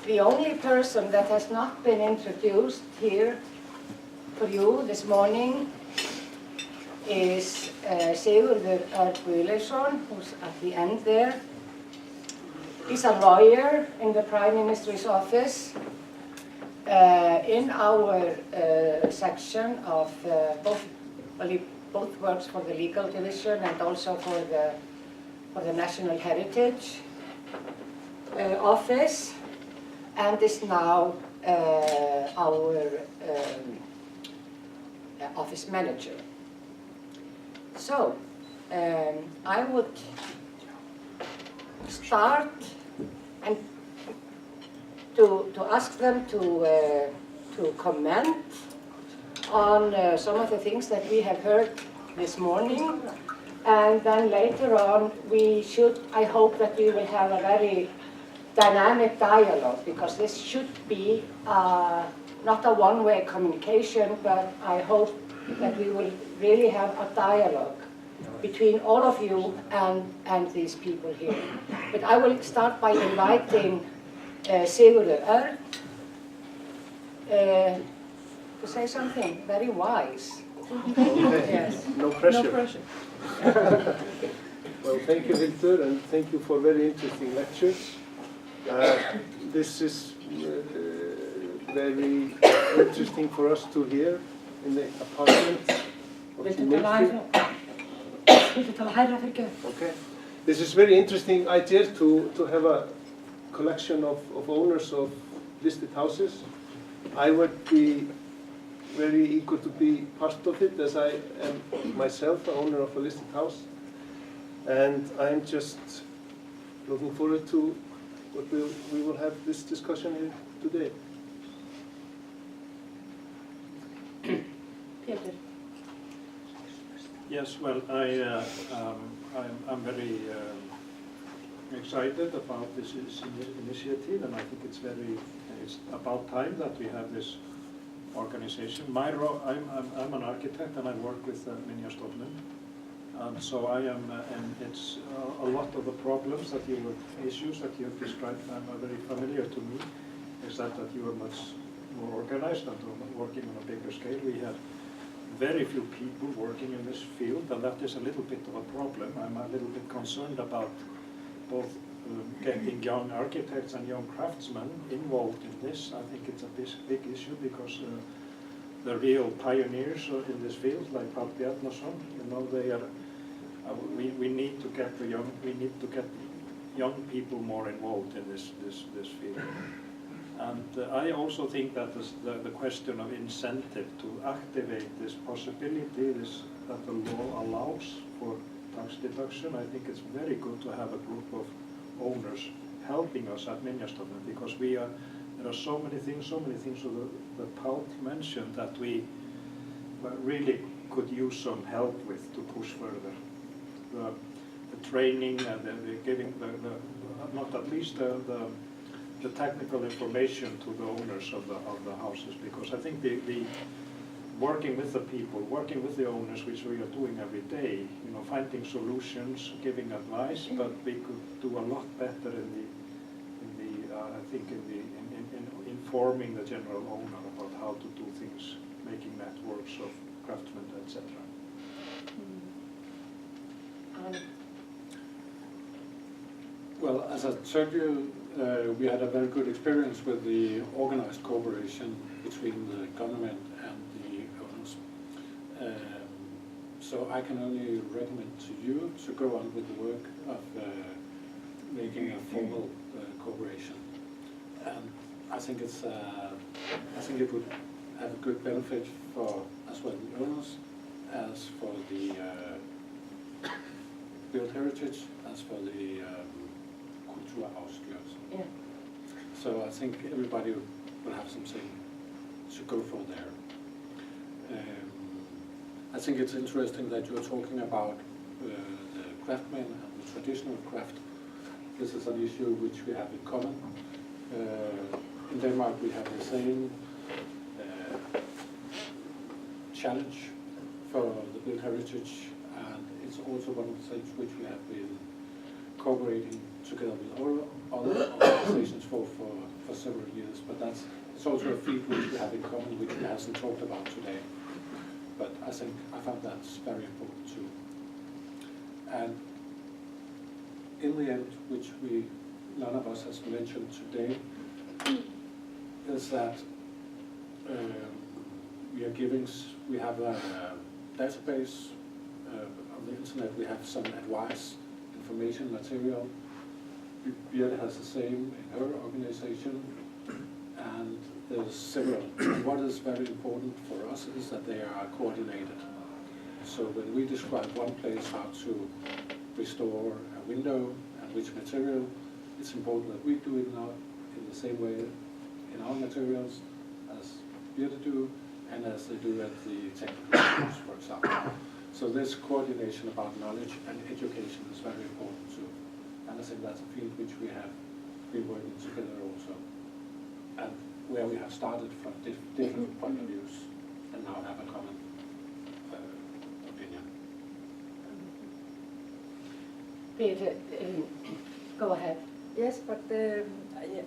the only person that has not been introduced here for you this morning is Sigurður Örn Guðleifsson, who's at the end there. He's a lawyer in the Prime Minister's office. In our section of he both works for the legal division and also for the National Heritage Office, and is now our office manager. So I would start and to ask them to comment on some of the things that we have heard this morning, and then later on I hope that we will have a very dynamic dialogue, because this should be not a one-way communication, but I hope that we will really have a dialogue between all of you and these people here. But I will start by inviting Sigurður Örn to say something very wise. Okay. Yes. No pressure. No pressure. Well, thank you, Hildur, and thank you for very interesting lectures. This is very interesting for us to hear in the apartment. Okay. This is very interesting idea to have a collection of owners of listed houses. I would be very eager to be part of it, as I am myself the owner of a listed house. And I'm just looking forward to what we will have this discussion here today. Pétur. Yes, well, I'm very excited about this initiative, and I think it's about time that we have this organization. My role, I'm an architect, and I work with Minjastofnun, and so I am, and it's a lot of the problems issues that you have described are very familiar to me, except that you are much more organized and working on a bigger scale. We have very few people working in this field, and that is a little bit of a problem. I'm a little bit concerned about both getting young architects and young craftsmen involved in this. I think it's a big issue, because the real pioneers in this field, like Páll Bjarnason, they are. We need to get young people more involved in this field. And I also think that the question of incentive to activate this possibility, that the law allows for tax deduction, I think it's very good to have a group of owners helping us at Minjastofnun, because there are so many things that Páll mentioned that we really could use some help with to push further. The training and the giving, not at least the technical information to the owners of the houses, because I think the working with the people, working with the owners, which we are doing every day, finding solutions, giving advice, but we could do a lot better in informing the general owner about how to do things, making networks of craftsmen, etc. Well, as I told you, we had a very good experience with the organized cooperation between the government and the owners. So I can only recommend to you to go on with the work of making a formal cooperation. And I think it would have a good benefit for as well the owners, as for the built heritage, as for the Kulturhausglas. Yeah. So I think everybody will have something to go for there. I think it's interesting that you're talking about the craftsmen and the traditional craft. This is an issue which we have in common. In Denmark we have the same challenge for the built heritage, and it's also one of the things which we have been cooperating together with all other organizations for several years, but it's also a field which we have in common, which we hasn't talked about today. But I found that's very important too. And in the end, which none of us has mentioned today, is that we have a database on the internet. We have some advice, information, material. Birthe has the same in her organization, and there's several. And what is very important for us is that they are coordinated. So when we describe one place how to restore a window and which material, it's important that we do it now in the same way in our materials as Birthe do, and as they do at the technical schools, for example. So this coordination about knowledge and education is very important too. And I think that's a field which we have been working together also, and where we have started from different point of views, and now have a common opinion. Birthe, go ahead. Yes, but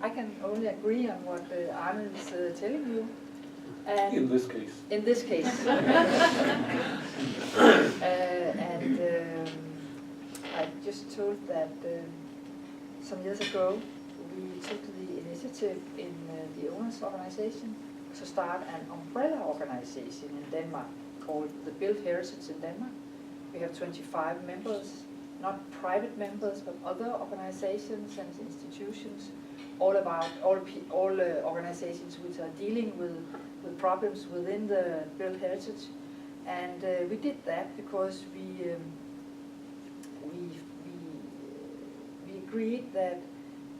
I can only agree on what Arne is telling you. And In this case. In this case. I just told that some years ago we took the initiative in the owners' organization to start an umbrella organization in Denmark called the Built Heritage in Denmark. We have 25 members, not private members, but other organizations and institutions, all organizations which are dealing with problems within the built heritage. And we did that because we agreed that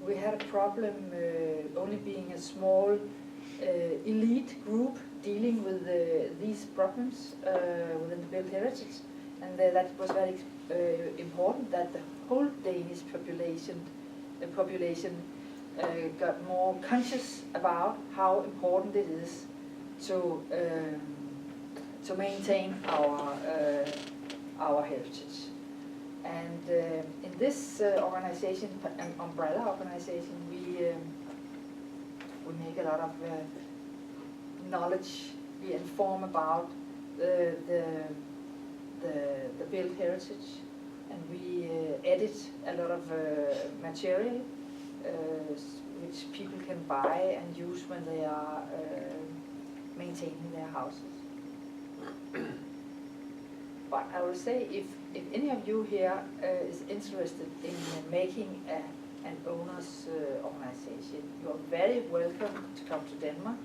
we had a problem only being a small elite group dealing with these problems within the built heritage, and that it was very important that the whole Danish population got more conscious about how important it is to maintain our heritage. And in this organization, an umbrella organization, we make a lot of knowledge. We inform about the built heritage, and we edit a lot of material which people can buy and use when they are maintaining their houses. But I will say, if any of you here is interested in making an owners organization, you are very welcome to come to Denmark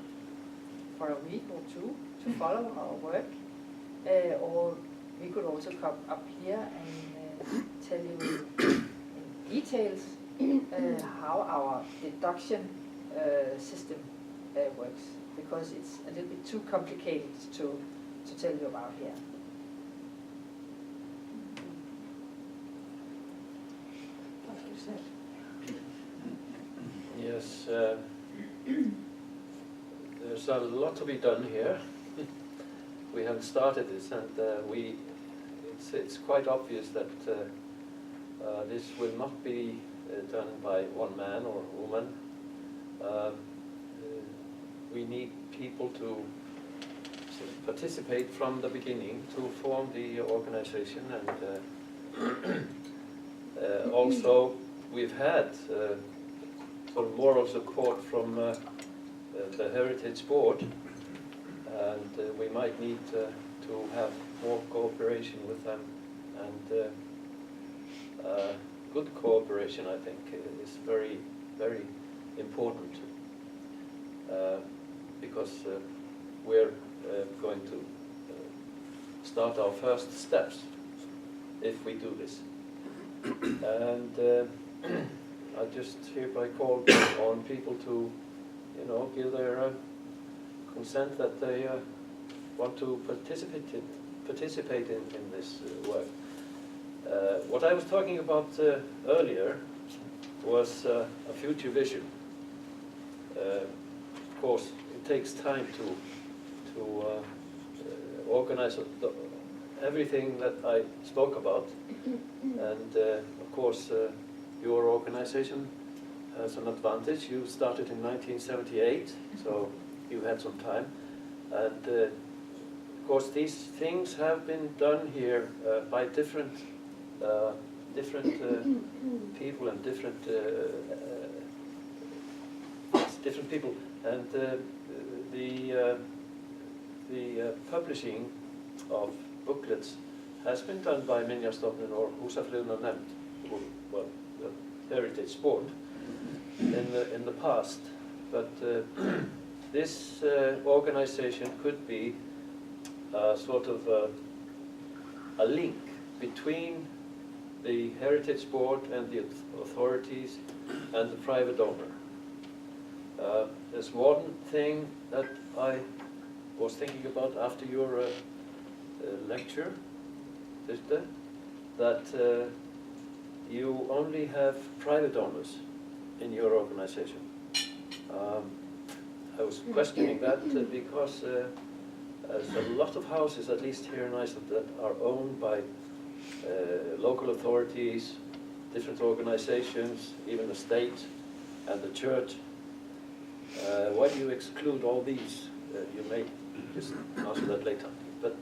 for a week or two to follow our work, or we could also come up here and tell you in details how our deduction system works, because it's a little bit too complicated to tell you about here. Yes, there's a lot to be done here. We have started this, and it's quite obvious that this will not be done by one man or woman. We need people to participate from the beginning to form the organization, and also we've had sort of moral support from the Heritage Board, and we might need to have more cooperation with them, and good cooperation, I think, is very, very important, because we're going to start our first steps if we do this. And I just hereby call on people to, give their consent that they want to participate in this work. What I was talking about earlier was a future vision. Of course, it takes time to organize everything that I spoke about, and of course your organization has an advantage. You started in 1978, so you had some time. And of course, these things have been done here by different people and different people. And the publishing of booklets has been done by Minjastofnun or Húsafriðunar Nefnd, well, the Heritage Board, in the past. But this organization could be sort of a link between the Heritage Board and the authorities and the private owner. There's one thing that I was thinking about after your lecture, Birthe, that you only have private owners in your organization. I was questioning that because there's a lot of houses, at least here in Iceland, that are owned by local authorities, different organizations, even the state and the church. Why do you exclude all these? You may just answer that later. But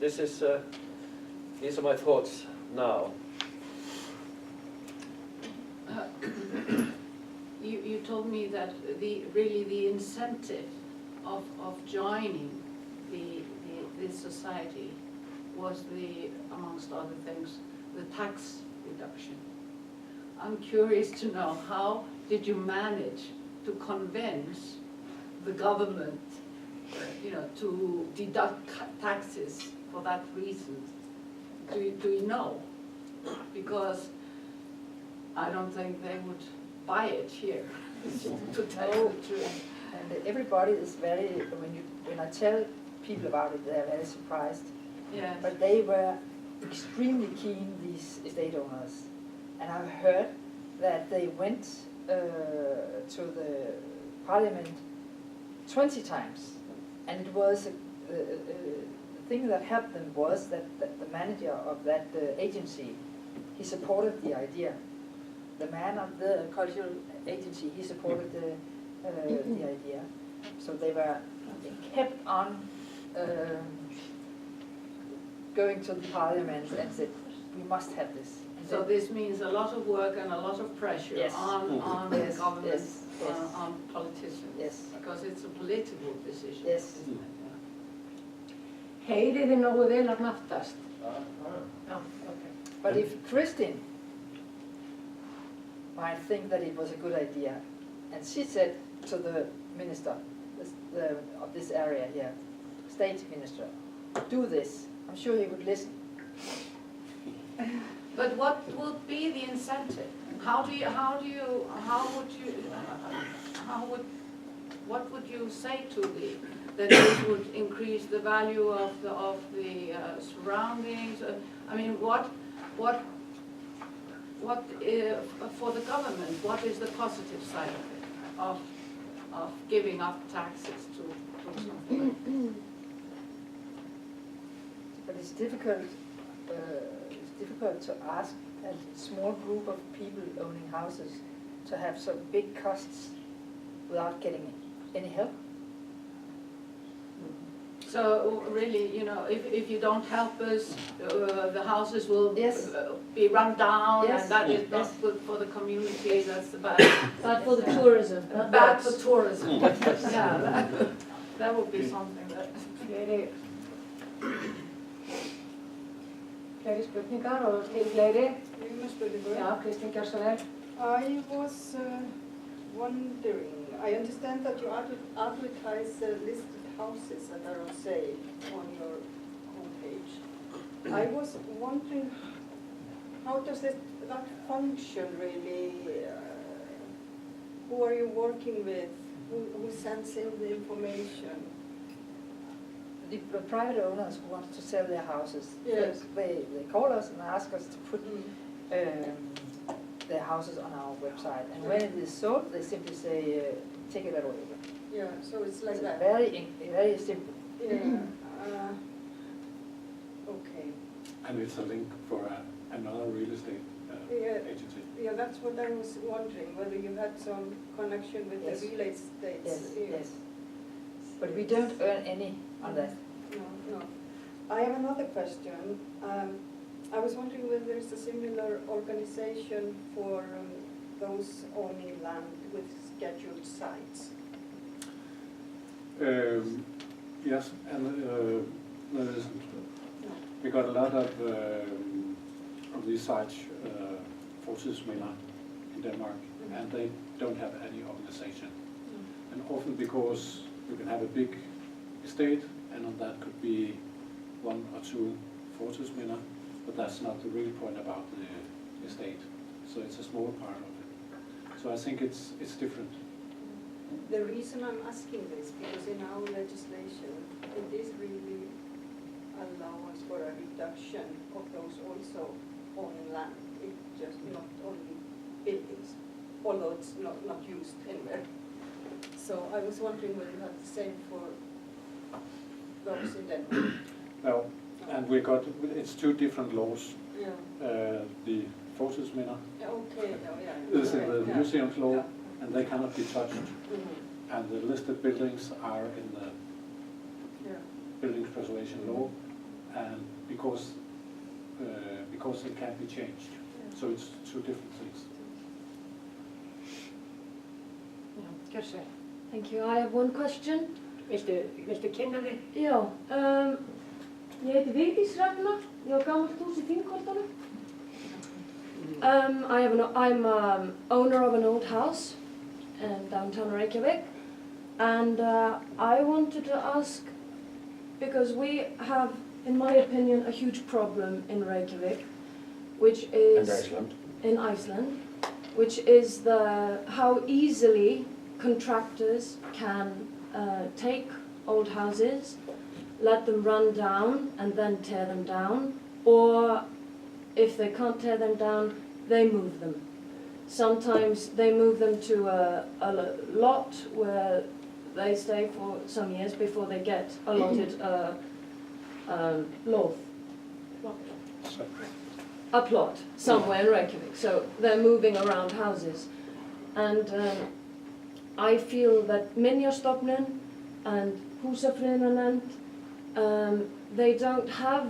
these are my thoughts now. You told me that the incentive of joining this society was amongst other things, the tax reduction. I'm curious to know, how did you manage to convince the government, to deduct taxes for that reason? Do you know? Because I don't think they would buy it here, to tell you the truth. And everybody is very, when I tell people about it, they're very surprised. Yeah. But they were extremely keen, these estate owners. And I've heard that they went to the parliament 20 times. And it was, the thing that helped them was that the manager of that agency, he supported the idea. The man of the cultural agency, he supported the idea. So they kept on going to the parliament and said, we must have this. And So this means a lot of work and a lot of pressure Yes. on Yes, the government, yes, yes. on politicians. Yes. Because it's a political decision. Yes. isn't it? Heyrið þið nógu vel að naftast? Yeah. But if Kristin might think that it was a good idea, and she said to the minister of this area here, state minister, do this, I'm sure he would listen. But what would be the incentive? What would you say to that this would increase the value of the surroundings? I mean, what for the government, what is the positive side of it, of giving up taxes to something like this? But it's difficult to ask a small group of people owning houses to have so big costs without getting any help. So really, if you don't help us, the houses will Yes. be run down, Yes. and that is not Yes. good for the community. That's bad. Bad for the tourism. Bad for tourism. Yeah, that would be something that. Fleiri spurningar og til fleiri? Yeah. Já, Kristín, gjör svo vel. I was wondering, I understand that you advertise listed houses that are on sale on your homepage. I was wondering, how does that function really? Who are you working with? Who sends in the information? The private owners who want to sell their houses, Yes. they call us and ask us to put their houses on our website. And when it is sold, they simply say, take it away. Yeah, so it's like It's that. very simple. Yeah. Okay. And it's a link for another real estate agency. Yeah, that's what I was wondering, whether you had some connection with Yes. the real estate. Yes. But we don't earn any on that. No. I have another question. I was wondering whether there's a similar organization for those owning land with scheduled sites. Yes, and there isn't. No. We got a lot of these sites, Pallborðsumræður in Denmark, and they don't have any organization. And often because you can have a big estate, and on that could be 1 or 2 Pallborðsumræður, but that's not the real point about the estate. So it's a small part of it. So I think it's different. The reason I'm asking this, because in our legislation, it is really allowance for a reduction of those also owning land. It's just not only buildings, although it's not used anywhere. So I was wondering whether you have the same for those in Denmark. No, and it's 2 different laws. Yeah. The Pallborðsumræður Yeah, okay, yeah. is in the Yeah. museums law, Yeah. and they cannot be touched. Mhm. And the listed buildings are in the Yeah. buildings preservation law, and because it can't be changed. So it's 2 different things. Já, gjör svo. Thank you. I have one question. Viltu kynna þig? Já, ég heiti Vigdís Ragna. Ég á gamalt hús í Þingholtunum. I'm owner of an old house in downtown Reykjavik, and I wanted to ask, because we have, in my opinion, a huge problem in Reykjavik, which is in Iceland, which is how easily contractors can take old houses, let them run down and then tear them down, or if they can't tear them down, they move them. Sometimes they move them to a lot where they stay for some years before they get allotted loft. A plot somewhere in Reykjavik. So they're moving around houses. And I feel that Minjastofnun and húsafriðunarnefnd, they don't have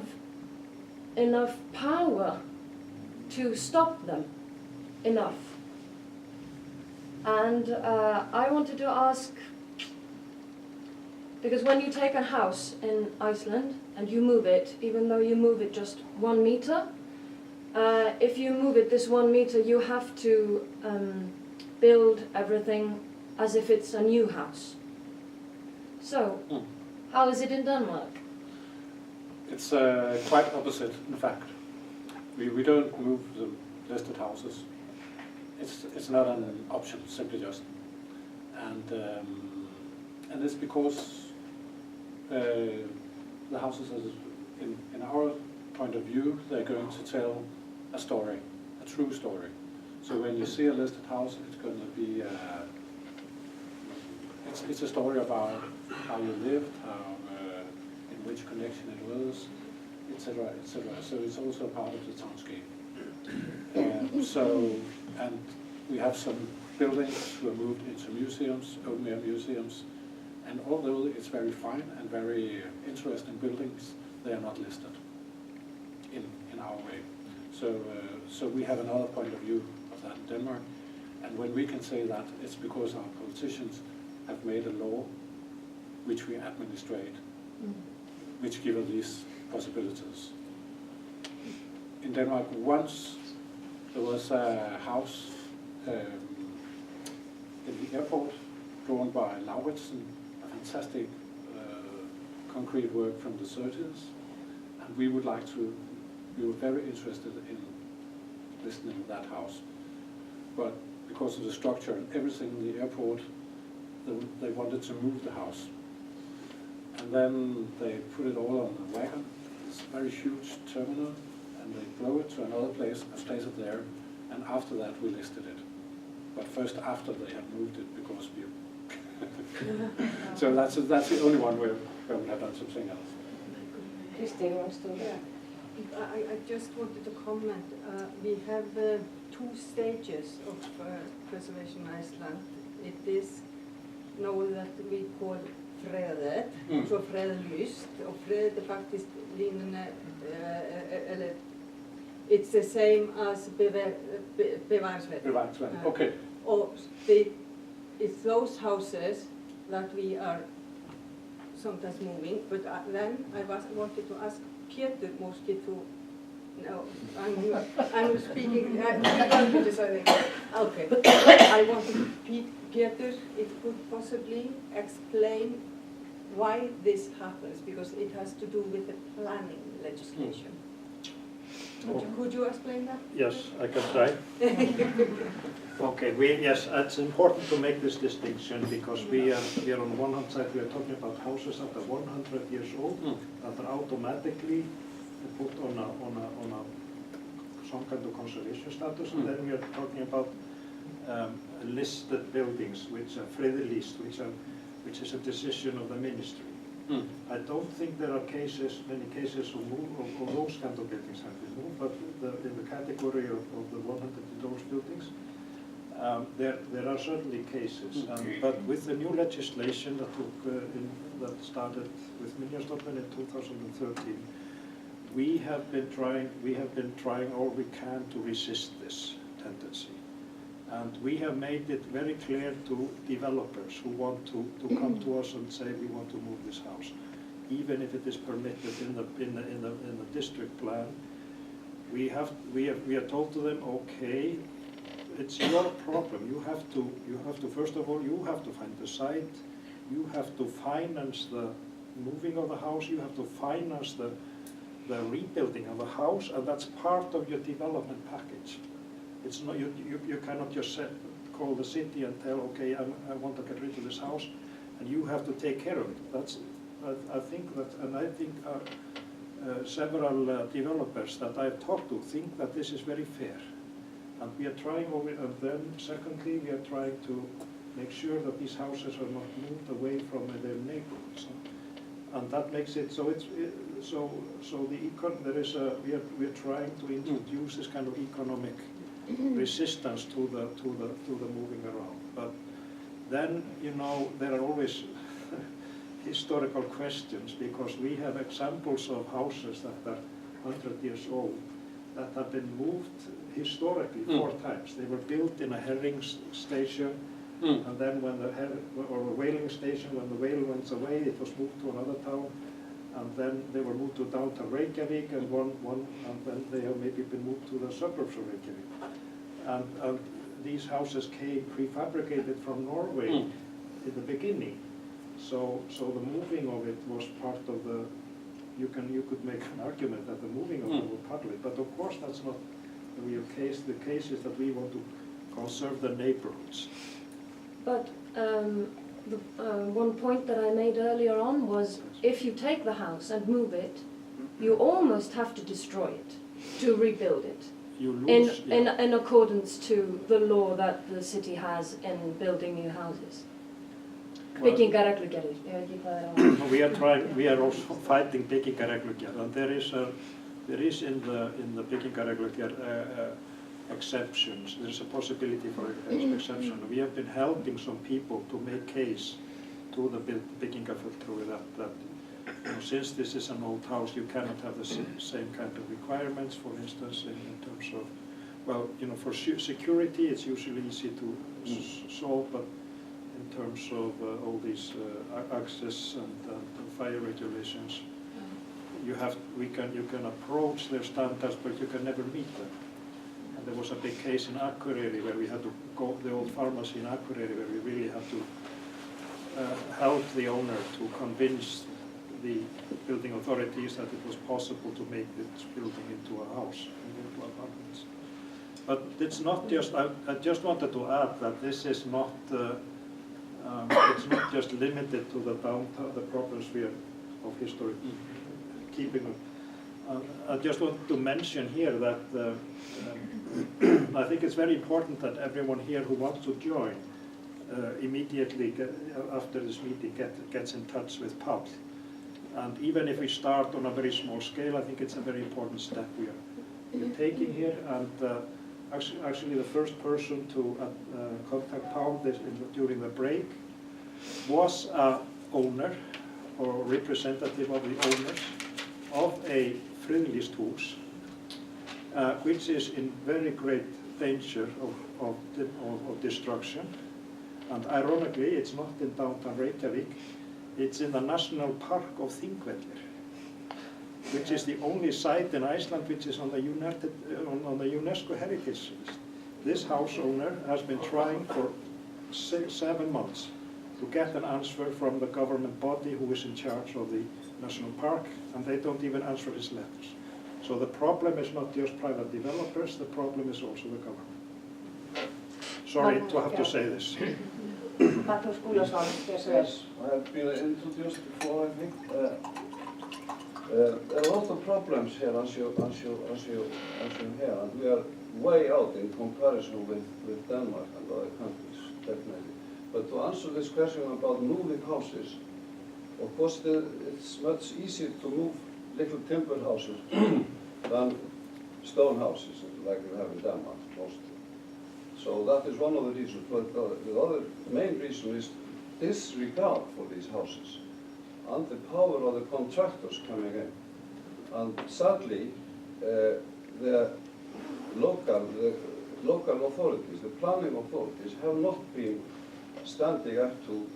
enough power to stop them enough. And I wanted to ask, because when you take a house in Iceland and you move it, even though you move it just 1 meter, if you move it this 1 meter, you have to build everything as if it's a new house. So, how is it in Denmark? It's quite opposite, in fact. We don't move the listed houses. It's not an option, simply just. And it's because the houses, in our point of view, they're going to tell a story, a true story. So when you see a listed house, it's going to be it's a story about how you lived, in which connection it was, etc., etc. So it's also part of the townscape. And we have some buildings who are moved into museums, open-air museums, and although it's very fine and very interesting buildings, they are not listed in our way. So we have another point of view of that in Denmark, and when we can say that, it's because our politicians have made a law which we administrate, which give us these possibilities. In Denmark, once there was a house in the airport drawn by Lauritsen, a fantastic concrete work from the 30s, and we were very interested in listening to that house. But because of the structure and everything in the airport, they wanted to move the house. And then they put it all on a wagon, this very huge terminal, and they drove it to another place and placed it there, and after that we listed it. But first after they had moved it, because we... So that's the only one where we have done something else. Kristín, wants to... I just wanted to comment. We have 2 stages of preservation in Iceland. It is known that we call fredet, så fredlyst, og fredet er faktisk lignende, eller it's the same as bevarsverdig. Bevarsverdig, okay. Or it's those houses that we are sometimes moving, but then I wanted to ask Pétur mostly to, no, I'm speaking, okay. I wanted Pétur, if could possibly explain why this happens, because it has to do with the planning legislation. Could you explain that? Yes, I can try. Okay, yes, it's important to make this distinction because we are on one hand side, we are talking about houses that are 100 years old, that are automatically put on some kind of conservation status, and then we are talking about listed buildings which are friðlýst, which is a decision of the ministry. I don't think there are many cases of those kind of buildings have been moved, but in the category of the 100-year-old buildings, there are certainly cases. But with the new legislation that started with Minjastofnun in 2013, we have been trying all we can to resist this tendency. And we have made it very clear to developers who want to come to us and say we want to move this house, even if it is permitted in the district plan. We are told to them, okay, it's your problem. You have to first of all you have to find the site, you have to finance the moving of the house, you have to finance the rebuilding of the house, and that's part of your development package. It's not, you cannot just call the city and tell, okay, I want to get rid of this house, and you have to take care of it. I think several developers that I've talked to think that this is very fair, and we are trying over it. And then, secondly, we are trying to make sure that these houses are not moved away from their neighborhoods, and that makes it so. We are trying to introduce this kind of economic resistance to the moving around. But then, there are always historical questions, because we have examples of houses that are 100 years old that have been moved historically 4 times. They were built in a herring station, and then when or a whaling station, when the whale went away, it was moved to another town, and then they were moved to downtown Reykjavik, and and then they have maybe been moved to the suburbs of Reykjavik. And these houses came prefabricated from Norway in the beginning. So the moving of it was part of the. You could make an argument that the moving of it was part of it, but of course that's not the real case. The case is that we want to conserve the neighborhoods. But one point that I made earlier on was, if you take the house and move it, you almost have to destroy it to rebuild it. You lose, in accordance to the law that the city has in building new houses. Byggingarreglugerðir, ég veit ekki hvað we are also fighting byggingarreglugerð, and there is in the byggingarreglugerð exceptions. There is a possibility for exception. We have been helping some people to make case to the byggingarfulltrúi that since this is an old house, you cannot have the same kind of requirements. For instance, in terms of, well, for security, it's usually easy to solve, but in terms of all these access and fire regulations, you can approach their standards, but you can never meet them. And there was a big case in Akureyri where we had to go, the old pharmacy in Akureyri, where we really had to help the owner to convince the building authorities that it was possible to make this building into a house, into apartments. But it's not just, I just wanted to add that this is not, it's not just limited to the problems we of history keeping. I just want to mention here that I think it's very important that everyone here who wants to join immediately after this meeting gets in touch with Páll. And even if we start on a very small scale, I think it's a very important step we are taking here. And actually the first person to contact Páll during the break was an owner or representative of the owners of a friendlist house, which is in very great danger of destruction. And ironically, it's not in downtown Reykjavík, it's in the national park of Þingvellir, which is the only site in Iceland which is on the UNESCO heritage list. This house owner has been trying for 7 months to get an answer from the government body who is in charge of the national park, and they don't even answer his letters. So the problem is not just private developers, the problem is also the government. Sorry to have to say this. Pétur Skúlason, Yes, I have been introduced before, I think. There are a lot of problems here, as you hear, and we are way out in comparison with Denmark and other countries, definitely. But to answer this question about moving houses, of course it's much easier to move little timber houses than stone houses, like we have in Denmark, mostly. So that is one of the reasons. But the other main reason is disregard for these houses and the power of the contractors coming in. And sadly, the local authorities, the planning authorities, have not been standing up to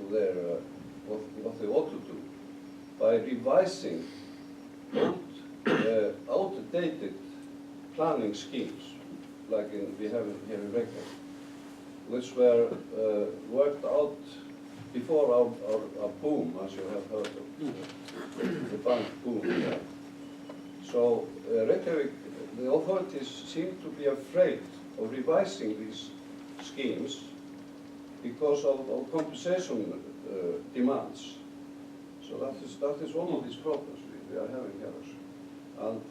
their what they ought to do by revising outdated planning schemes, like we have here in Reykjavík, which were worked out before our boom, as you have heard of, the bank boom. Yeah. So Reykjavík, the authorities seem to be afraid of revising these schemes because of compensation demands. So that is one of these problems we are having here. And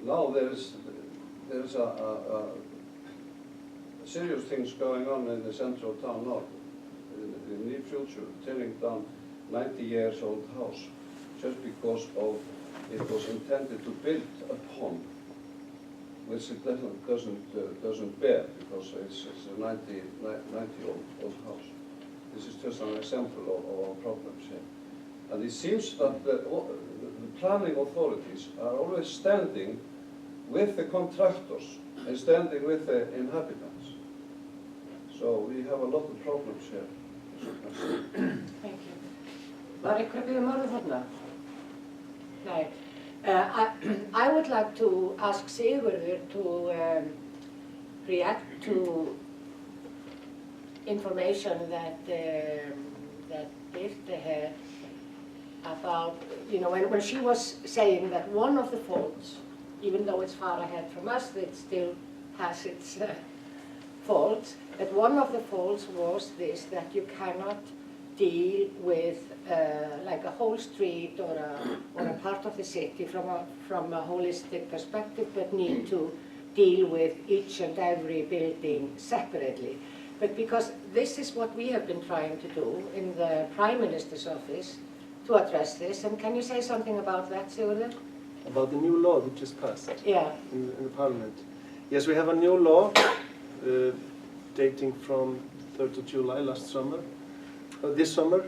now there is a serious things going on in the central town now. In the near future, tearing down 90 years old house just because of it was intended to build upon, which it doesn't bear, because it's a 90-year-old house. This is just an example of our problems here. And it seems that the planning authorities are always standing with the contractors and standing with the inhabitants. So we have a lot of problems here. Thank you. Var ykkur að biðja orðið þarna? Nei. I would like to ask Sigurður to react to information that Birthe had about, when she was saying that one of the faults, even though it's far ahead from us, it still has its faults, that one of the faults was this, that you cannot deal with like a whole street or a part of the city from a holistic perspective, but need to deal with each and every building separately. But because this is what we have been trying to do in the Prime Minister's office to address this, and can you say something about that, Sigurður? About the new law that just passed in the Parliament. Yes, we have a new law dating from 3rd of July last summer. This summer.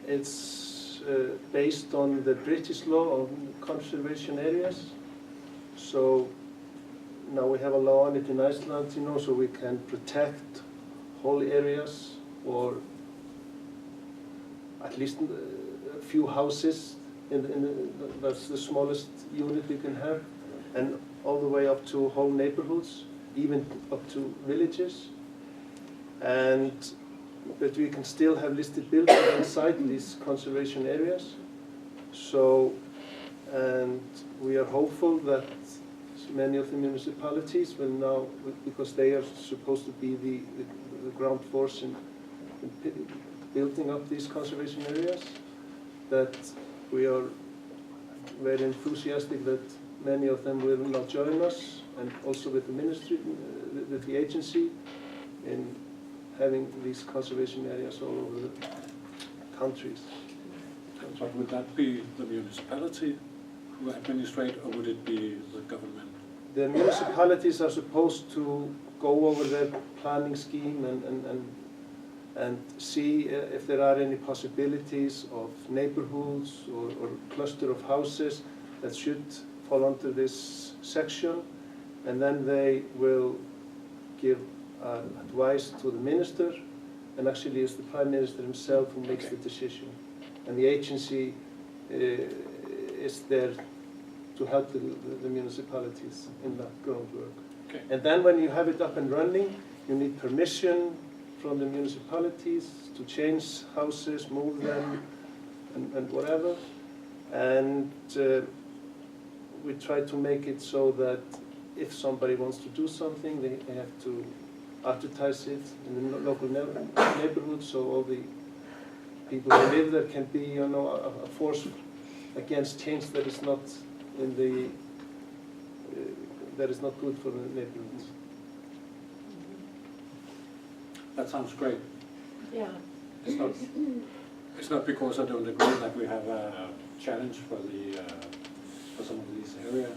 It's based on the British law on conservation areas. So now we have a law on it in Iceland, so we can protect whole areas or at least a few houses. That's the smallest unit we can have, and all the way up to whole neighborhoods, even up to villages. But we can still have listed buildings inside these conservation areas. So, and we are hopeful that many of the municipalities will now, because they are supposed to be the ground force in building up these conservation areas, that we are very enthusiastic that many of them will now join us, and also with the ministry, with the agency, in having these conservation areas all over the countries. But would that be the municipality who administrate, or would it be the government? The municipalities are supposed to go over their planning scheme and see if there are any possibilities of neighborhoods or cluster of houses that should fall under this section, and then they will give advice to the minister, and actually it's the Prime Minister himself who makes the decision. And the agency is there to help the municipalities in that groundwork. Okay. And then when you have it up and running, you need permission from the municipalities to change houses, move them, and whatever. And we try to make it so that if somebody wants to do something, they have to advertise it in the local neighborhood, so all the people who live there can be, you know, a force against change that is not in the that is not good for the neighborhoods. That sounds great. Yeah. It's not because I don't agree that we have a challenge for some of these areas.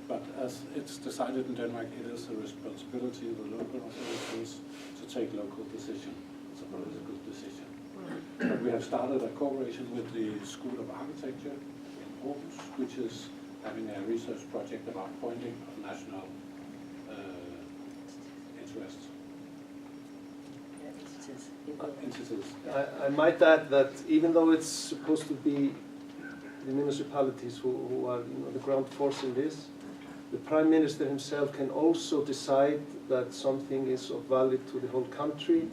But as it's decided in Denmark, it is the responsibility of the local authorities to take local decision. It's a political decision. But we have started a cooperation with the School of Architecture in Aarhus, which is having a research project about pointing of national interests. Entities. I might add that even though it's supposed to be the municipalities who are, you know, the ground force in this, the Prime Minister himself can also decide that something is of value to the whole country,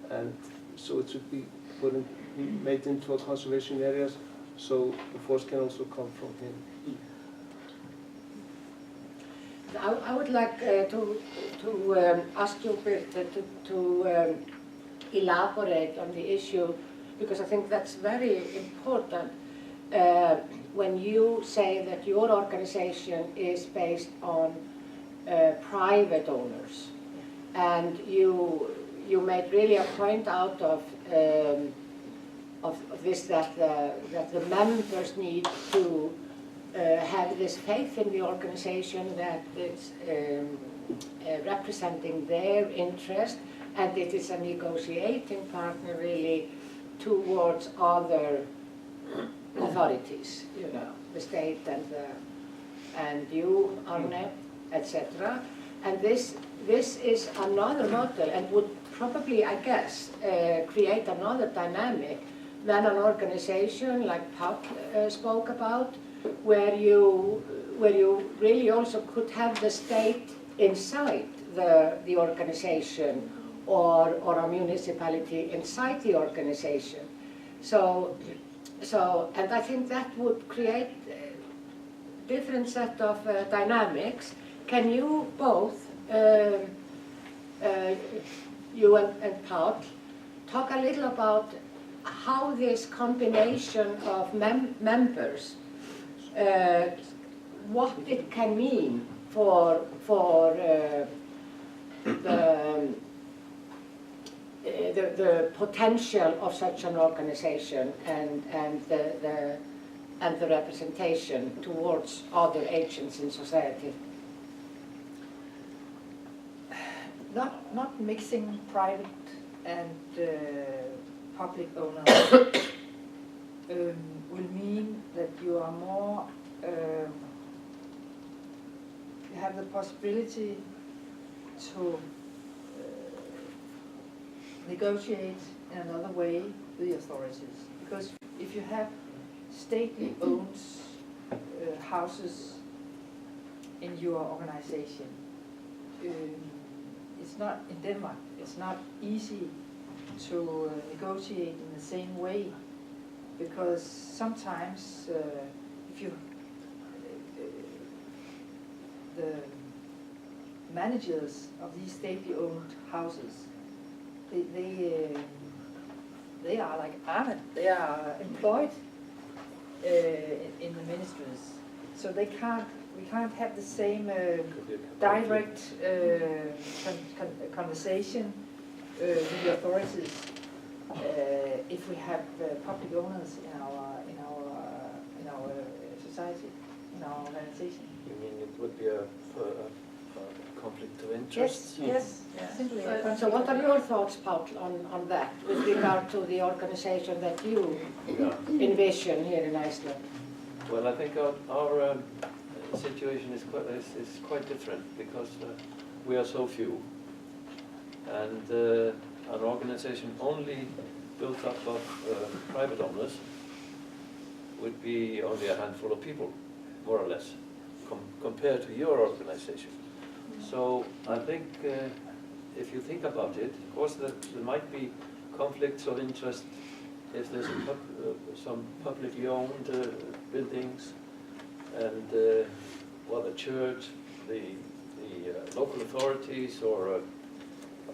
and so it should be made into a conservation areas, so the force can also come from him. I would like to ask you, Birthe, to elaborate on the issue, because I think that's very important. When you say that your organization is based on private owners, and you made really a point out of this, that the members need to have this faith in the organization that it's representing their interest, and it is a negotiating partner really towards other authorities, you know, the state and you, Arne, etc. And this is another model, and would probably, I guess, create another dynamic than an organization like Páll spoke about, where you really also could have the state inside the organization, or a municipality inside the organization. So, and I think that would create a different set of dynamics. Can you both, you and Páll, talk a little about how this combination of members, what it can mean for the potential of such an organization and the representation towards other agents in society? Not mixing private and public owners will mean that you are more, you have the possibility to negotiate in another way with the authorities. Because if you have stately owned houses in your organization, it's not, in Denmark, it's not easy to negotiate in the same way, because sometimes if you the managers of these stately owned houses, they are like Arne, they are employed in the ministries, so we can't have the same direct conversation with the authorities. if we have public owners in our society, in our organization. You mean it would be a conflict of interest? Yes, simply. So what are your thoughts, Páll, on that with regard to the organization that you envision here in Iceland? Well, I think our situation is quite different because we are so few, and an organization only built up of private owners would be only a handful of people, more or less, compared to your organization. So I think if you think about it, of course there might be conflicts of interest if there's some publicly owned buildings and well, the church, the local authorities, or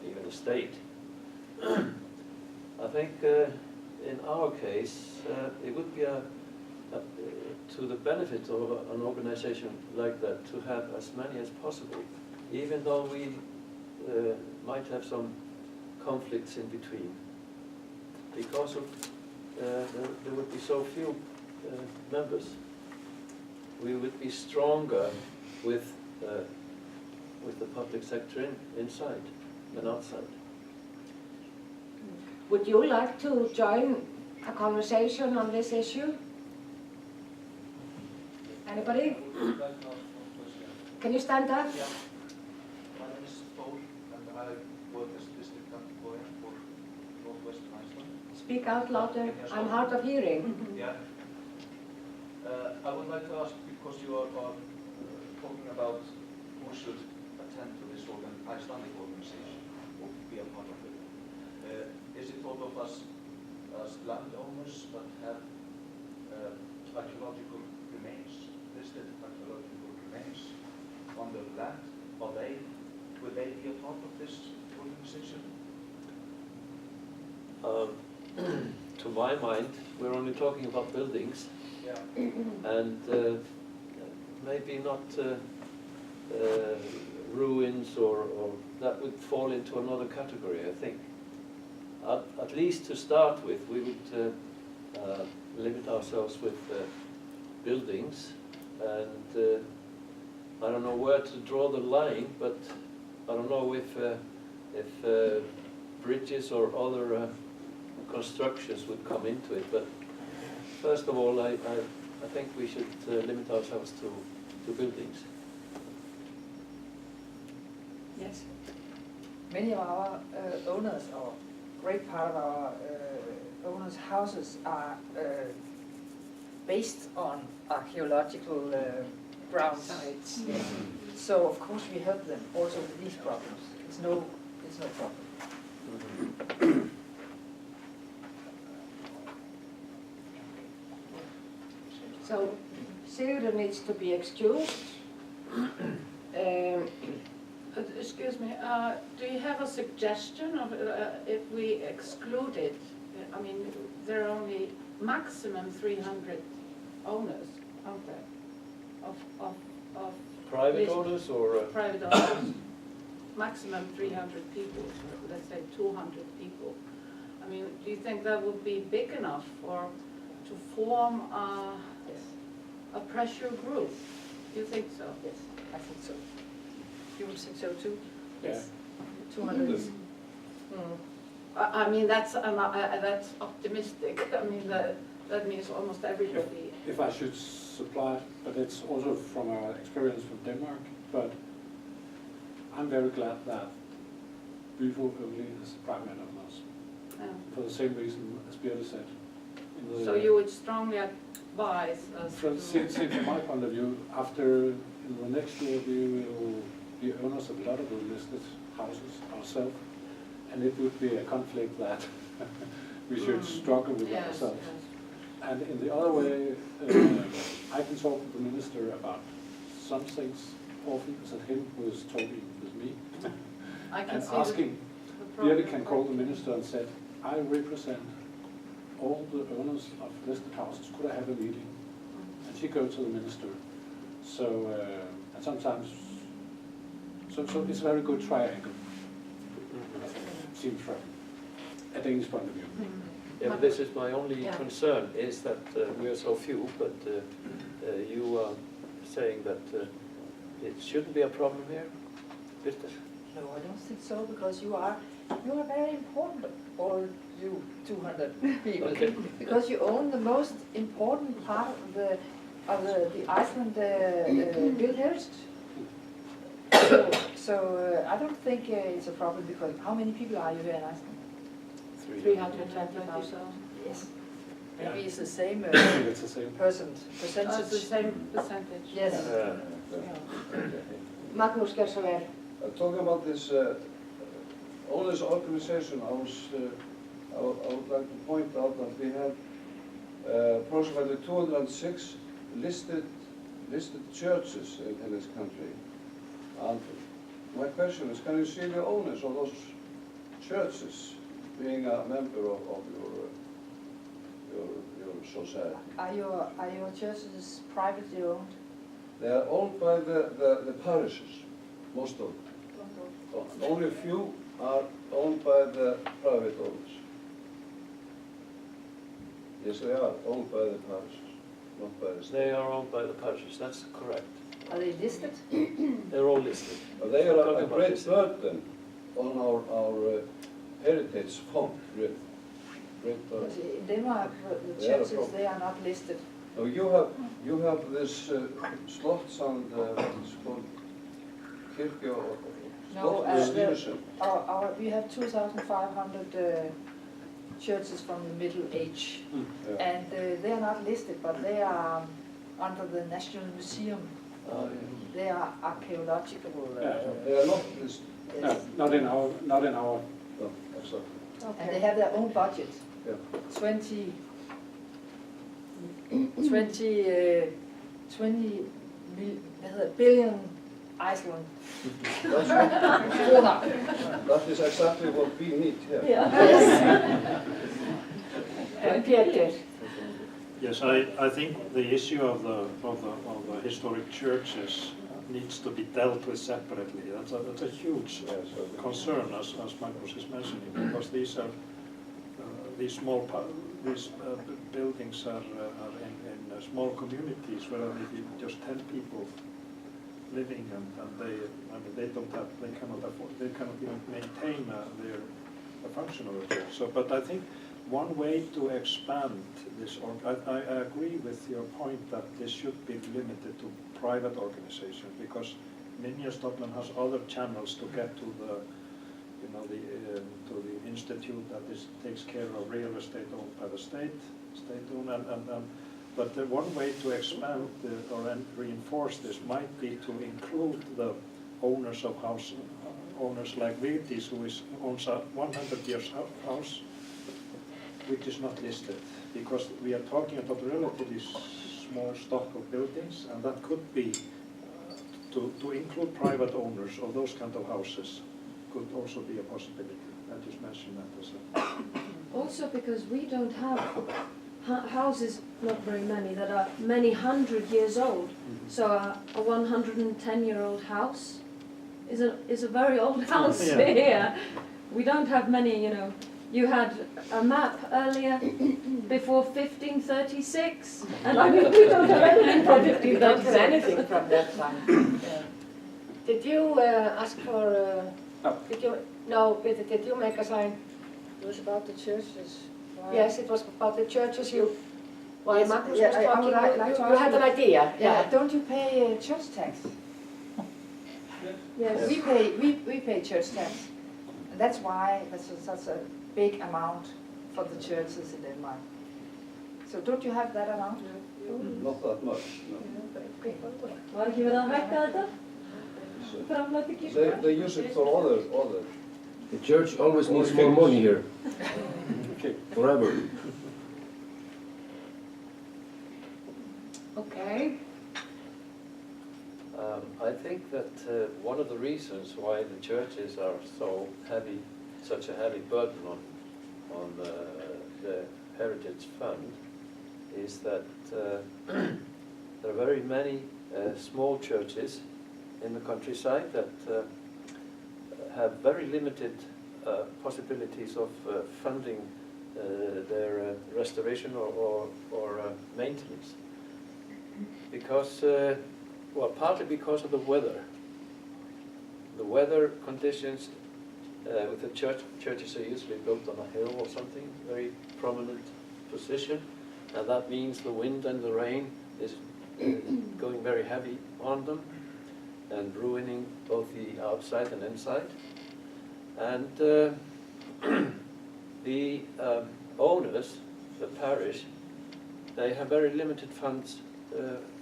even the state. I think in our case it would be to the benefit of an organization like that to have as many as possible, even though we might have some conflicts in between, because of there would be so few members. We would be stronger with the public sector inside than outside. Would you like to join a conversation on this issue? Anybody? Can you stand up? Yeah. My name is Páll, and I work as district employee for Northwestern Iceland. Speak out louder. I'm hard of hearing. Yeah. I would like to ask, because you are talking about who should attend to this Icelandic organization or be a part of it. Is it thought of as landowners that have archaeological remains, listed archaeological remains on the land? Will they be a part of this organization? To my mind, we're only talking about buildings. Yeah. And maybe not ruins, or that would fall into another category, I think. At least to start with, we would limit ourselves with buildings, and I don't know where to draw the line, but I don't know if bridges or other constructions would come into it. But first of all, I think we should limit ourselves to buildings. Yes. Many of our owners, or great part of our owners' houses are based on archaeological ground sites. Yes. So of course we help them also with these problems. It's no problem. So Sigurður needs to be excused. Excuse me, do you have a suggestion of if we exclude it? I mean, there are only maximum 300 owners, aren't there? Of Private owners or? Private owners. Maximum 300 people, let's say 200 people. I mean, do you think that would be big enough to form a pressure group? Do you think so? Yes, I think so. You would think so too? Yes. 200. I mean, that's optimistic. I mean, that means almost everybody. If I should supply, but it's also from our experience from Denmark, but I'm very glad that Birthe only is private owners. For the same reason as Birthe said. So you would strongly advise us from my point of view, after in the next year we will be owners of a lot of the listed houses ourselves, and it would be a conflict that we should struggle with ourselves. Yes. And in the other way, I can talk with the minister about some things often as him who is talking with me I can and see asking. the Birthe can call the minister and said, I represent all the owners of listed houses, could I have a meeting? And she goes to the minister. So, and sometimes, so it's a very good triangle. Seems right. a Danish point of view. Yeah, but this is my only Yeah. concern, is that we are so few, but you are saying that it shouldn't be a problem here, Birthe? No, I don't think so, because you are very important, all you 200 people, Okay. because you own the most important part of the Iceland built heritage. So I don't think it's a problem, because how many people are you here in Iceland? 320,000. Yes. Maybe it's the same It's the same. percentage. It's the same percentage. Yes. Magnús, gjör svo vel. Talking about this owners organization, I would like to point out that we have approximately 206 listed churches in this country. And my question is, can you see the owners of those churches being a member of your society? Are your churches privately owned? They are owned by the parishes, most of them. Only a few are owned by the private owners. Yes, they are owned by the parishes, not by the state. They are owned by the parishes, that's correct. Are they listed? They're all listed. They are Talking a about great this. burden on our heritage fund, really. Great burden. In Denmark, the They are a churches, problem. they are not listed. Now you have this slots and what's called kirkja or No, Slottsstyrelsen. we have 2,500 churches from the Middle Age, Yeah. and they are not listed, but they are under the National Museum. They are archaeological. They are not listed. No, Yes. not in our. No, exactly. And they have their own budget. Yeah. 20 billion Iceland. Kroner. That is exactly what we need here. Pétur. Yes, I think the issue of the historic churches needs to be dealt with separately. That's a huge concern, as Magnús is mentioning, because these are these buildings are in small communities where maybe just 10 people living, and they cannot even maintain their function of the church. So, but I think one way to expand this, I agree with your point that this should be limited to private organizations, because Minjastofnun has other channels to get to the, to the institute that takes care of real estate owned by the state-owned, but the one way to expand or reinforce this might be to include the owners of house, owners like Birthe, who owns a 100-year house, which is not listed, because we are talking about relatively small stock of buildings, and that could be to include private owners of those kind of houses could also be a possibility. I just mentioned that as a... Also because we don't have houses, not very many, that are many 100 years old. So a 110-year-old house is a very old house here. We don't have many, You had a map earlier before 1536, and I mean, we don't have anything from We don't have 1536. anything from that time. Did you ask for... No. Did you make a sign? It was about the churches. Yes, it was about the churches you... While Yes, Magnús yeah, was I talking, would like to you had an ask idea. Yeah, don't you pay church tax? Yes. We pay church tax, and that's why that's such a big amount for the churches in Denmark. So don't you have that amount? Not that much, no. Var ekki verið að hækka þetta? Framlag til kirkju? They use it for other. The church always needs more money here. Forever. Okay. I think that one of the reasons why the churches are so heavy, such a heavy burden on the Heritage Fund, is that there are very many small churches in the countryside that have very limited possibilities of funding their restoration or maintenance. Because, well, partly because of the weather. The weather conditions with the churches are usually built on a hill or something, very prominent position, and that means the wind and the rain is going very heavy on them and ruining both the outside and inside. And the owners, the parish, they have very limited funds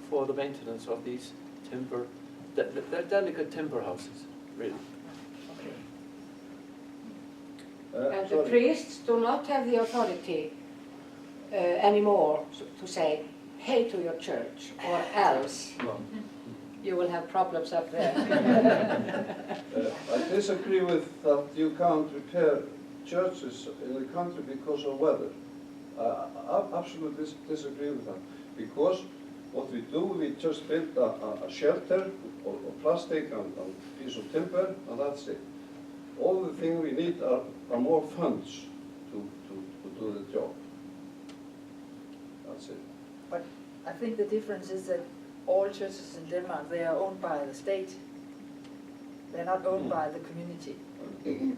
for the maintenance of these timber, they're delicate timber houses, really. And the priests do not have the authority anymore to say, hey to your church, or else you will have problems up there. I disagree with that you can't repair churches in the country because of weather. I absolutely disagree with that. Because what we do, we just build a shelter or plastic and piece of timber, and that's it. All the things we need are more funds to do the job. That's it. But I think the difference is that all churches in Denmark, they are owned by the state. They're not owned by the community,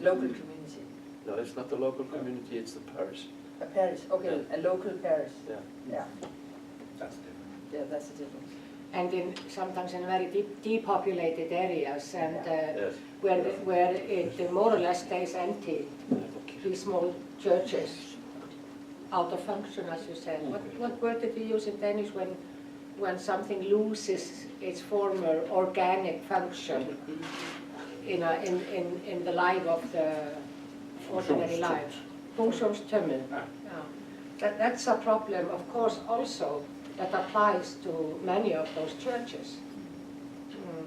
local community. No, it's not the local community, it's the parish. A parish, okay, Yeah. a local parish. Yeah. Yeah, That's different. yeah, that's the difference. And sometimes in very depopulated areas, and Yes. where it more or less stays empty, these small churches, out of function, as you said. What word did we use in Danish when something loses its former organic function in the life of the ordinary life? Funktionstømmet. That's a problem, of course, also that applies to many of those churches.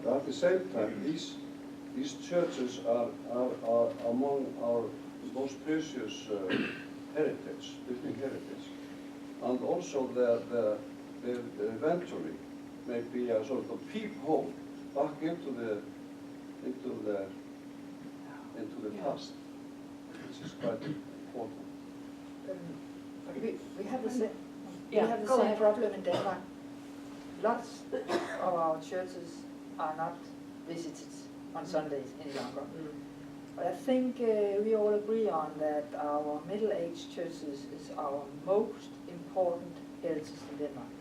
But at the same time, these churches are among our most precious heritage, building heritage, and also their inventory may be a sort of peephole back into the past, which is quite important. But we have the same, Yeah, we have the go same ahead. problem in Denmark. Lots of our churches are not visited on Sundays any longer. But I think we all agree on that our middle-aged churches is our most important heritage in Denmark.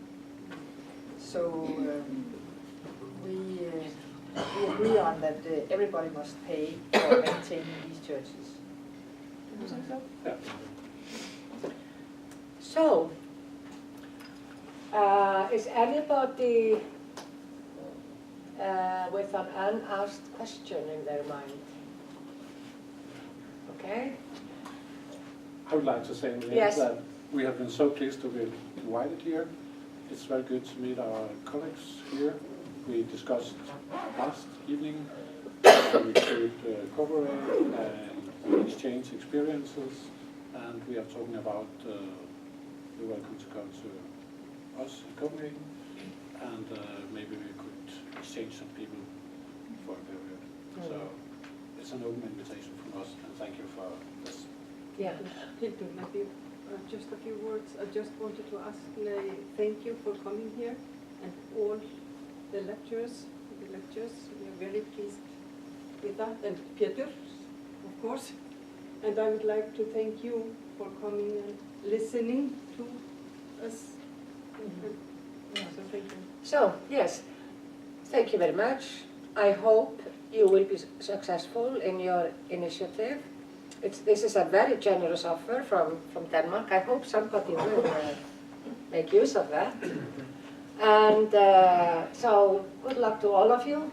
So we agree on that everybody must pay for maintaining these churches. Do you think so? Yeah. So, is anybody with an unasked question in their mind? Okay. I would like to say in the Yes. end that we have been so pleased to be invited here. It's very good to meet our colleagues here. We discussed last evening, we could cooperate and exchange experiences, and we are talking about you're welcome to come to us in Copenhagen, and maybe we could exchange some people for a period. So it's an open invitation from us, and thank you for this. Yeah. Hildur, maybe just a few words. I just wanted to ask, thank you for coming here, and all the lecturers. We are very pleased with that, and Pétur, of course. And I would like to thank you for coming and listening to us. So thank you. So, yes, thank you very much. I hope you will be successful in your initiative. This is a very generous offer from Denmark. I hope somebody will make use of that. And so, good luck to all of you.